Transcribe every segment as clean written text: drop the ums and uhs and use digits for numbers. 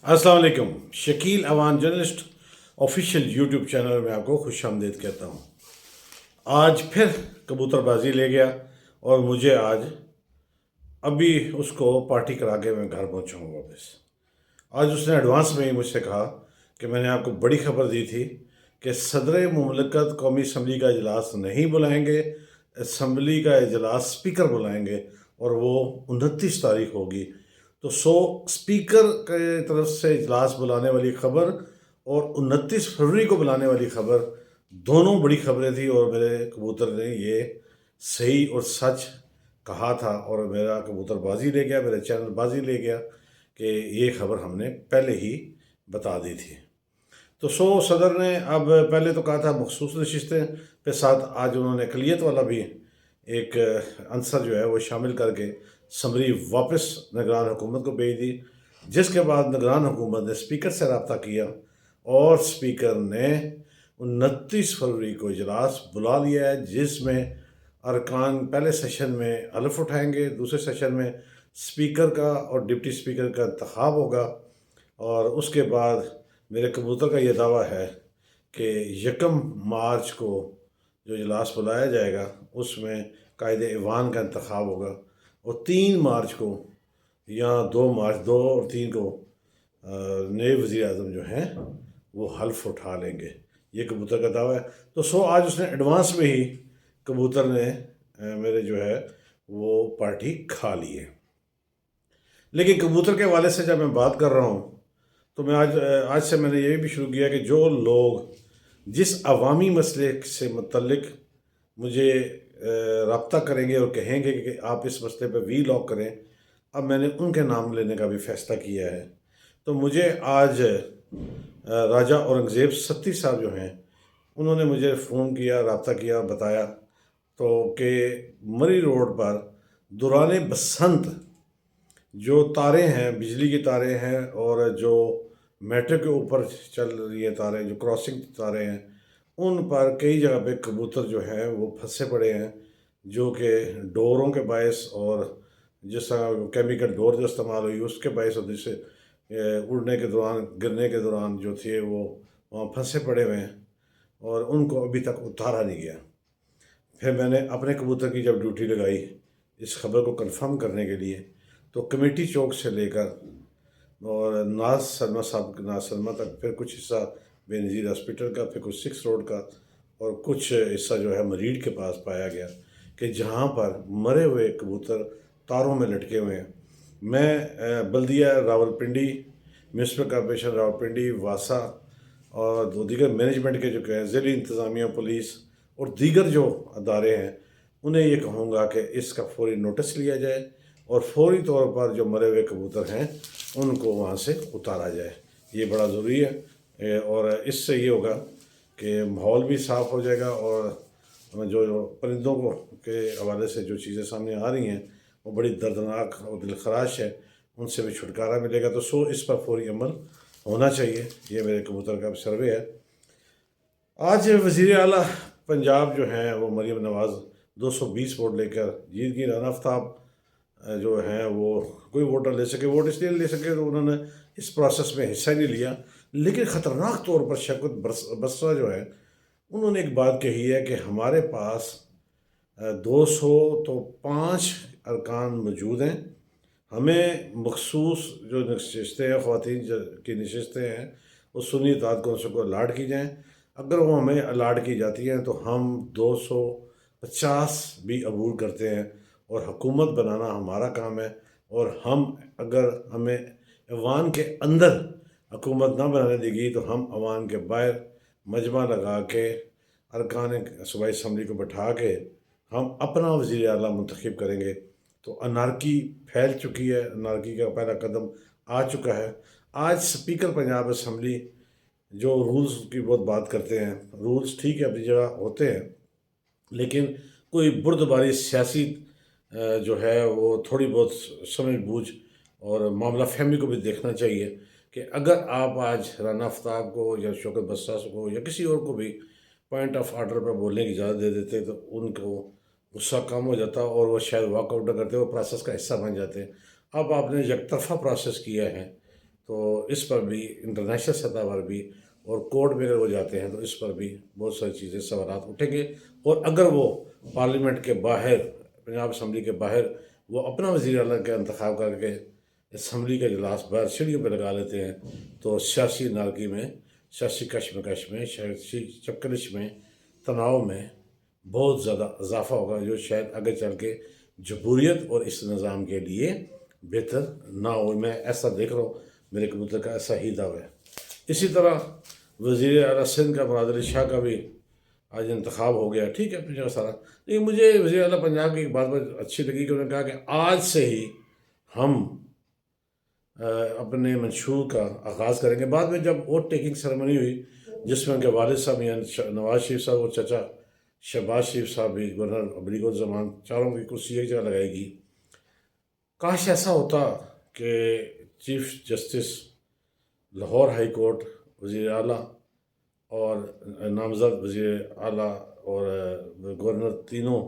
अस्सलाम वालेकुम। Shakeel Awan journalist official YouTube channel में आपको खुश आमदीद कहता हूँ। आज फिर कबूतरबाजी ले गया और मुझे आज अभी उसको पार्टी करा के मैं घर पहुँचा हूँ वापस। आज उसने एडवांस में ही मुझसे कहा कि मैंने आपको बड़ी खबर दी थी कि सदर मुमलकत कौमी असम्बली का इजलास नहीं बुलाएंगे, असम्बली का इजलास स्पीकर बुलाएंगे और वो 29 तारीख होगी। तो स्पीकर के तरफ से इजलास बुलाने वाली खबर और 29 फरवरी को बुलाने वाली खबर दोनों बड़ी खबरें थी और मेरे कबूतर ने ये सही और सच कहा था और मेरा कबूतर बाजी ले गया, मेरा चैनल बाजी ले गया कि ये खबर हमने पहले ही बता दी थी। तो सदर ने अब पहले तो कहा था मखसूस नशिस्तें पे साथ आज उन्होंने अक़लियत वाला भी एक अंसर जो है वो शामिल करके समरी वापस निगरान हुकूमत को भेज दी, जिसके बाद निगरान हुकूमत ने स्पीकर से रब्ता किया और स्पीकर ने 29 फरवरी को इजलास बुला लिया है, जिसमें अरकान पहले सेशन में हलफ उठाएंगे, दूसरे सेशन में स्पीकर का और डिप्टी स्पीकर का इंतखाब होगा और उसके बाद मेरे कबूतर का ये दावा है कि 1 मार्च को जो इजलास बुलाया जाएगा उसमें कायदे ऐवान का इंतखाब होगा और 3 मार्च को या 2 मार्च 2 और 3 को नए वज़ीर आज़म जो हैं वो हल्फ उठा लेंगे। ये कबूतर का दावा है। तो आज उसने एडवांस में ही कबूतर ने मेरे जो है वो पार्टी खा ली है। लेकिन कबूतर के हवाले से जब मैं बात कर रहा हूँ तो मैं आज से मैंने ये भी शुरू किया कि जो लोग जिस अवामी मसले से मुतल्लिक मुझे रब्ता करेंगे और कहेंगे कि आप इस मसले पर वी लॉक करें, अब मैंने उनके नाम लेने का भी फ़ैसला किया है। तो मुझे आज राजा औरंगज़ेब सत्ती साहब जो हैं उन्होंने मुझे फ़ोन किया, रब्ता किया, बताया तो कि मरी रोड पर दौरान बसंत जो तारें हैं, बिजली की तारें हैं और जो मेट्रो के ऊपर चल रही है तारें, जो क्रॉसिंग तारें हैं, उन पर कई जगह पे कबूतर जो हैं वो फंसे पड़े हैं, जो कि डोरों के बायस और जिस तरह केमिकल डोर जो इस्तेमाल हुई उसके बायस और जिससे उड़ने के दौरान, गिरने के दौरान जो थे वो वहाँ फंसे पड़े हुए हैं और उनको अभी तक उतारा नहीं गया। फिर मैंने अपने कबूतर की जब ड्यूटी लगाई इस खबर को कंफर्म करने के लिए, तो कमेटी चौक से लेकर और नाज सलमा तक, फिर कुछ हिस्सा बेनज़ीर हॉस्पिटल का, फिर कुछ 6 रोड का और कुछ हिस्सा जो है मरीड के पास पाया गया कि जहाँ पर मरे हुए कबूतर तारों में लटके हुए हैं। मैं बल्दिया रावलपिंडी, म्यूनसिपल कॉर्पोरेशन रावलपिंडी, वासा और दीगर मैनेजमेंट के जो हैं ज़िली इंतज़ामिया, पुलिस और दीगर जो अदारे हैं उन्हें ये कहूँगा कि इसका फौरी नोटिस लिया जाए और फौरी तौर पर जो मरे हुए कबूतर हैं उनको वहाँ से उतारा जाए। ये बड़ा ज़रूरी है और इससे ये होगा कि माहौल भी साफ़ हो जाएगा और जो परिंदों को के हवाले से जो चीज़ें सामने आ रही हैं वो बड़ी दर्दनाक और दिलखराश है, उनसे भी छुटकारा मिलेगा। तो इस पर फौरी अमल होना चाहिए। ये मेरे कबूतर का सर्वे है। आज वज़ीर आला पंजाब जो हैं वो मरीम नवाज़ 220 वोट लेकर जीत गई। राना आफ्ताब जो हैं वो कोई वोटर ले सके, वोट इसलिए ले सके तो उन्होंने इस प्रोसेस में हिस्सा नहीं लिया। लेकिन ख़तरनाक तौर पर शौकत बसरा जो है उन्होंने एक बात कही है कि हमारे पास 205 अरकान मौजूद हैं, हमें मखसूस जो नशिस्तें हैं, ख़वातीन की नशिस्तें हैं वो सुन्नी इत्तेहाद कौंसिल को अलाट की जाएँ। अगर वो हमें अलाट की जाती हैं तो हम 250 भी अबूल करते हैं और हुकूमत बनाना हमारा काम है। और हम अगर हमें ऐवान के अंदर हुकूमत ना बनाने देगी तो हम ऐवान के बाहर मजमा लगा के अरकान सूबाई असम्बली को बैठा के हम अपना वज़ीर आला मुंतखब करेंगे। तो अनारकी फैल चुकी है, अनारकी का पहला कदम आ चुका है। आज स्पीकर पंजाब असम्बली जो रूल्स की बहुत बात करते हैं, रूल्स ठीक है अपनी जगह होते हैं, लेकिन कोई बुर्दबारी सियासी जो है वो थोड़ी बहुत समझ बूझ और मामला फहमी को भी देखना चाहिए कि अगर आप आज राना आफ्ताब को या शौकत बसरा को या किसी और को भी पॉइंट ऑफ आर्डर पर बोलने की इजाज़त दे देते तो उनको गुस्सा कम हो जाता और वो शायद वॉकआउट न करते, वो प्रोसेस का हिस्सा बन जाते। अब आपने एक तरफा प्रोसेस किया है تو اس پر بھی انٹرنیشنل سطح پر بھی اور کورٹ میں اگر وہ جاتے ہیں تو اس پر بھی بہت ساری چیزیں سوالات اٹھیں گے، اور اگر وہ پارلیمنٹ کے باہر، پنجاب اسمبلی کے باہر وہ اپنا وزیر اعلیٰ کا انتخاب کر کے اسمبلی کا اجلاس باہر سیڑھیوں پہ لگا لیتے ہیں تو سیاسی نارکی میں، سیاسی کشمکش میں، سیاسی چپکلش میں، تناؤ میں بہت زیادہ اضافہ ہوگا، جو شاید آگے چل کے جمہوریت اور اس نظام کے لیے بہتر نہ ہو۔ میں ایسا دیکھ رہا ہوں، میرے کبوتر کا ایسا ہی دعویٰ ہے۔ اسی طرح وزیر اعلیٰ سندھ کا مراد علی شاہ کا بھی آج انتخاب ہو گیا، ٹھیک ہے پنجاب سارا، لیکن مجھے وزیر اعلیٰ پنجاب کی ایک بات بہت اچھی لگی کہ انہوں نے کہا کہ آج سے ہی ہم اپنے منشور کا آغاز کریں گے۔ بعد میں جب ووٹ ٹیکنگ سیرمنی ہوئی جس میں ان کے والد صاحب یعنی نواز شریف صاحب اور چچا شہباز شریف صاحب بھی، گورنر ابلیغ الزمان، چاروں کی کرسی ایک جگہ لگائے گی۔ کاش ایسا ہوتا کہ chief justice Lahore high court, وزیر اعلیٰ اور نامزد وزیر اعلیٰ اور گورنر تینوں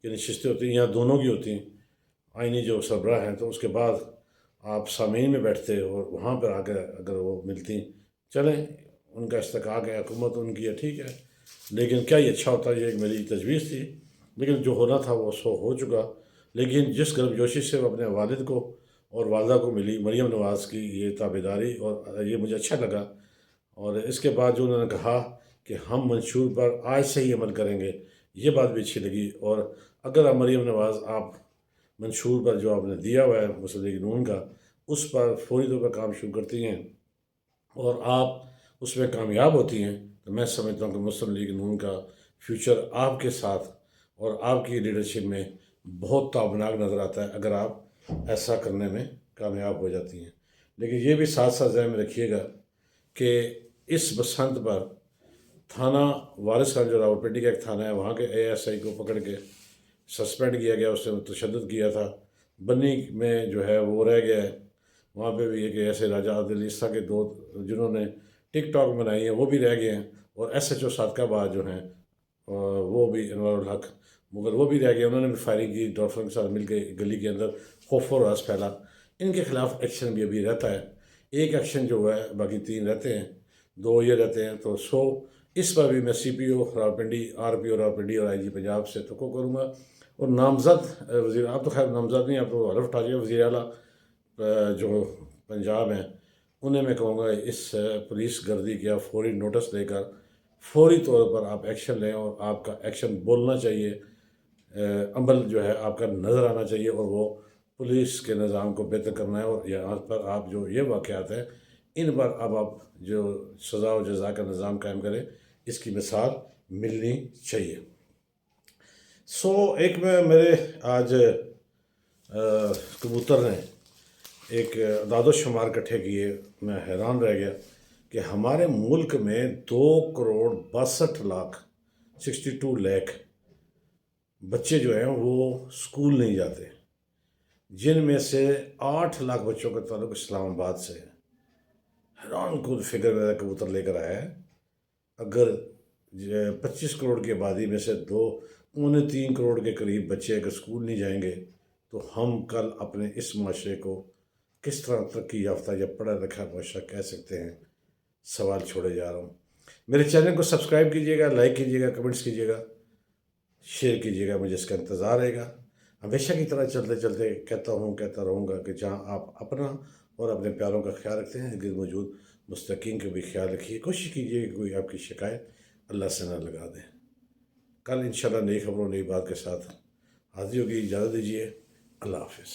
کی نشستیں ہوتی ہیں یا دونوں کی ہوتی ہیں، آئینی جو سربراہ ہیں، تو اس کے بعد آپ سامعین میں بیٹھتے اور وہاں پر آ کے اگر وہ ملتی، چلیں ان کا استحقاق ہے، حکومت ان کی ہے، ٹھیک ہے، لیکن کیا یہ اچھا ہوتا؟ یہ ایک میری تجویز تھی، لیکن جو ہونا تھا وہ سو ہو چکا۔ لیکن جس گرمجوشی سے وہ اپنے والد کو اور والدہ کو ملی، مریم نواز کی یہ تابعداری، اور یہ مجھے اچھا لگا، اور اس کے بعد جو انہوں نے کہا کہ ہم منشور پر آج سے ہی عمل کریں گے، یہ بات بھی اچھی لگی۔ اور اگر آپ مریم نواز، آپ منشور پر جو آپ نے دیا ہوا ہے مسلم لیگ نون کا، اس پر فوری طور پر کام شروع کرتی ہیں اور آپ اس میں کامیاب ہوتی ہیں، تو میں سمجھتا ہوں کہ مسلم لیگ نون کا فیوچر آپ کے ساتھ اور آپ کی لیڈرشپ میں بہت تابناک نظر آتا ہے اگر آپ ایسا کرنے میں کامیاب ہو جاتی ہیں۔ لیکن یہ بھی ساتھ ساتھ ذہن میں رکھیے گا کہ اس بسنت پر تھانہ وارث خان، جو راولپنڈی کا ایک تھانہ ہے، وہاں کے اے ایس آئی کو پکڑ کے سسپینڈ کیا گیا، اس نے تشدد کیا تھا۔ بنی میں جو ہے وہ رہ گیا ہے، وہاں پہ بھی ایک ایسے راجہ عادل عیسیٰ کے دو جنہوں نے ٹک ٹاک بنائی ہیں وہ بھی رہ گئے ہیں، اور ایس ایچ او صادقہ آباد جو ہیں وہ بھی انوار الحق مغل، وہ بھی رہ گئے، انہوں نے بھی فائرنگ کی ڈاکٹروں کے ساتھ مل کے گلی کے اندر، خوف و راز پھیلا۔ ان کے خلاف ایکشن بھی ابھی رہتا ہے، ایک ایکشن جو ہوا ہے، باقی 3 رہتے ہیں، 2 یہ رہتے ہیں، تو اس پر بھی میں سی پی او راولپنڈی، آر پی او راولپنڈی اور آئی جی پنجاب سے توقع کروں گا، اور نامزد وزیر، آپ تو خیر نامزد نہیں، آپ تو حلف اٹھا دیا، وزیر اعلیٰ جو پنجاب ہیں انہیں میں کہوں گا اس پولیس گردی کا فوری نوٹس دے کر فوری طور پر آپ ایکشن لیں، اور آپ کا ایکشن بولنا چاہیے، عمل جو ہے آپ کا نظر آنا چاہیے، اور وہ پولیس کے نظام کو بہتر کرنا ہے۔ اور یہاں پر آپ جو یہ واقعات ہیں ان پر اب آپ جو سزا و جزا کا نظام قائم کریں، اس کی مثال ملنی چاہیے۔ ایک میں میرے آج کبوتر نے ایک اعداد و شمار اکٹھے کیے، میں حیران رہ گیا کہ ہمارے ملک میں 2,62,00,000 62 لاکھ بچے جو ہیں وہ اسکول نہیں جاتے، جن میں سے 8 لاکھ بچوں کا تعلق اسلام آباد سے ہے۔ حیران کن فگر میرا کبوتر لے کر آیا ہے۔ اگر 25 کروڑ کی آبادی میں سے 2.3 کروڑ کے قریب بچے اگر اسکول نہیں جائیں گے تو ہم کل اپنے اس معاشرے کو کس طرح ترقی یافتہ یا پڑھا لکھا معاشرہ کہہ سکتے ہیں؟ سوال چھوڑے جا رہا ہوں۔ میرے چینل کو سبسکرائب کیجیے گا، لائک کیجیے گا، کمنٹس کیجیے گا، شیئر کیجیے گا، مجھے اس کا انتظار رہے گا۔ ہمیشہ کی طرح چلتے چلتے کہتا رہوں گا کہ جہاں آپ اپنا اور اپنے پیاروں کا خیال رکھتے ہیں، ارد موجود مستحقین کا بھی خیال رکھیے۔ کوشش کیجیے کہ کوئی آپ کی شکایت اللہ سے نہ لگا دیں۔ کل انشاءاللہ نئی خبروں نئی بات کے ساتھ حاضر ہوگی، اجازت دیجیے، اللہ حافظ۔